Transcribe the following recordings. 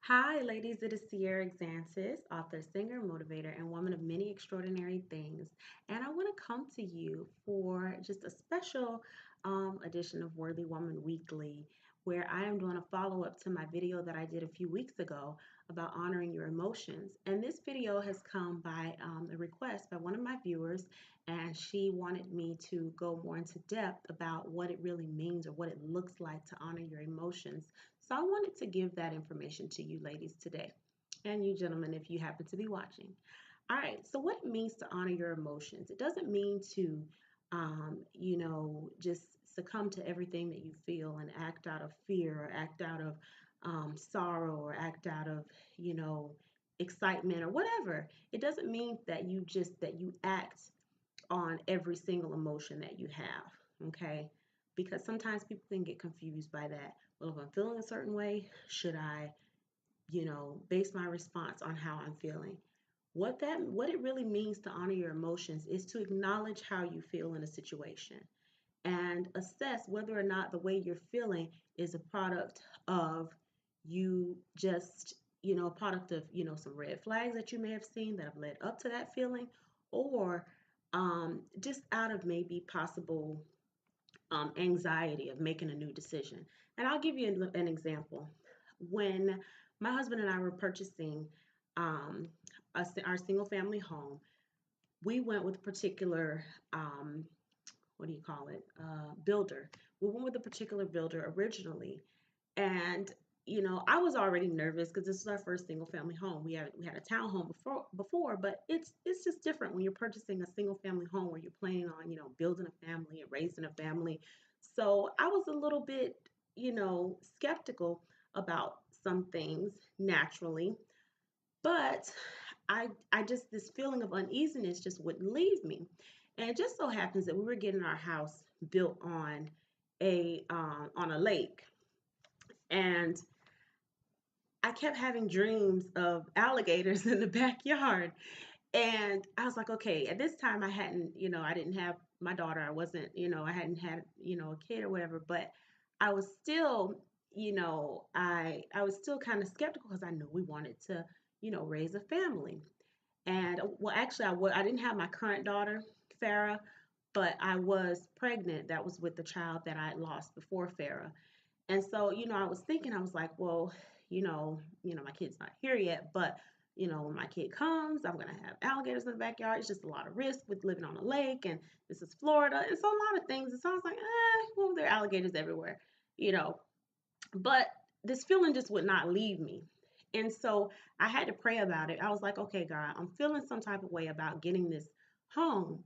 Hi, ladies. It is Ciara Exantus, author, singer, motivator, and woman of many extraordinary things. And I want to come to you for just a special edition of Worthy Woman Weekly, where I am doing a follow up to my video that I did a few weeks ago about honoring your emotions. And this video has come by a request by one of my viewers, and she wanted me to go more into depth about what it really means or what it looks like to honor your emotions. So I wanted to give that information to you ladies today, and you gentlemen if you happen to be watching. All right, so what it means to honor your emotions. It doesn't mean to, just succumb to everything that you feel and act out of fear or act out of sorrow or act out of, you know, excitement or whatever. It doesn't mean that you act on every single emotion that you have, okay? Because sometimes people can get confused by that. Well, if I'm feeling a certain way, should I, base my response on how I'm feeling? What it really means to honor your emotions is to acknowledge how you feel in a situation and assess whether or not the way you're feeling is a product of you just, a product of, some red flags that you may have seen that have led up to that feeling, or just out of maybe possible anxiety of making a new decision. And I'll give you an example. When my husband and I were purchasing um, our single family home, we went with a particular, what do you call it, builder. We went with a particular builder originally. And I was already nervous because this was our first single family home. We had a townhome before, but it's just different when you're purchasing a single family home where you're planning on, building a family and raising a family. So I was a little bit, skeptical about some things naturally, but I just this feeling of uneasiness just wouldn't leave me. And it just so happens that we were getting our house built on a lake, and I kept having dreams of alligators in the backyard. And I was like, okay, at this time I hadn't, I didn't have my daughter. I wasn't, I hadn't had, a kid or whatever, but I was still, I was still kind of skeptical because I knew we wanted to, raise a family. And well, actually, I didn't have my current daughter, Farah, but I was pregnant. That was with the child that I had lost before Farah. And so, I was thinking, I was like, well, my kid's not here yet, but when my kid comes, I'm gonna have alligators in the backyard. It's just a lot of risk with living on a lake, and this is Florida, and so a lot of things. And so I was like, well, there are alligators everywhere, you know. But this feeling just would not leave me. And so I had to pray about it. I was like, okay, God, I'm feeling some type of way about getting this home.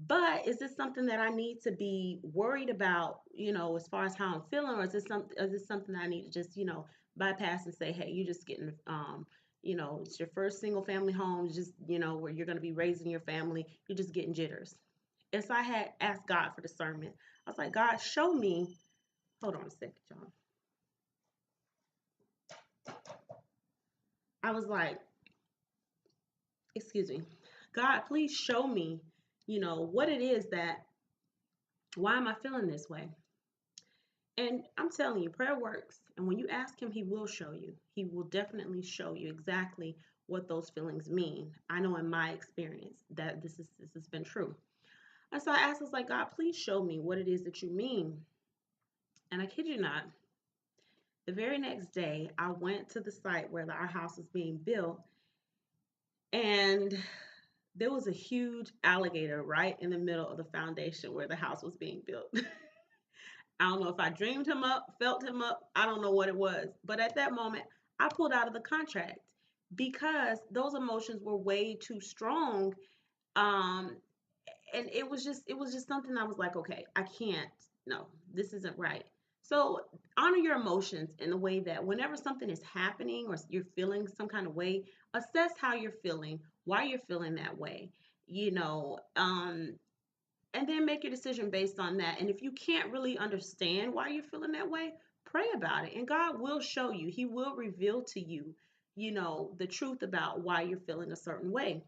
But is this something that I need to be worried about, as far as how I'm feeling, or is this something that I need to just, bypass and say, hey, you're just getting it's your first single family home, just, where you're gonna be raising your family, you're just getting jitters. And so I had asked God for discernment. I was like, God, show me. Hold on a second, y'all. I was like, excuse me, God, please show me, what it is that, why am I feeling this way? And I'm telling you, prayer works. And when you ask Him, He will show you. He will definitely show you exactly what those feelings mean. I know in my experience that this has been true. And so I asked, I was like, God, please show me what it is that you mean. And I kid you not, the very next day, I went to the site where our house was being built, and there was a huge alligator right in the middle of the foundation where the house was being built. I don't know if I dreamed him up, felt him up. I don't know what it was. But at that moment, I pulled out of the contract because those emotions were way too strong. Um, and it was just something I was like, okay, I can't. No, this isn't right. So honor your emotions in the way that whenever something is happening or you're feeling some kind of way, assess how you're feeling, why you're feeling that way, you know, um, and then make your decision based on that. And if you can't really understand why you're feeling that way, pray about it, and God will show you. He will reveal to you, the truth about why you're feeling a certain way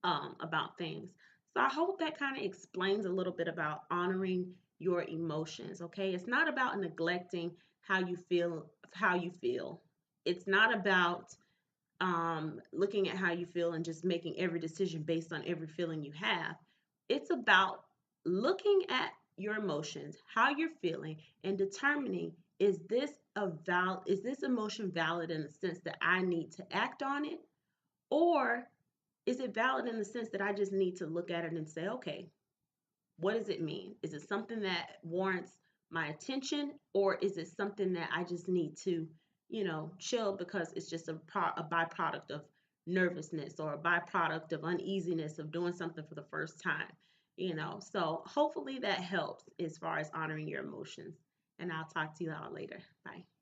about things. So I hope that kind of explains a little bit about honoring your emotions. Okay, it's not about neglecting how you feel, it's not about looking at how you feel and just making every decision based on every feeling you have. It's about looking at your emotions, how you're feeling, and determining, is this emotion valid in the sense that I need to act on it, or is it valid in the sense that I just need to look at it and say, okay, what does it mean? Is it something that warrants my attention, or is it something that I just need to, chill because it's just a byproduct of nervousness or a byproduct of uneasiness of doing something for the first time, So hopefully that helps as far as honoring your emotions. And I'll talk to you all later. Bye.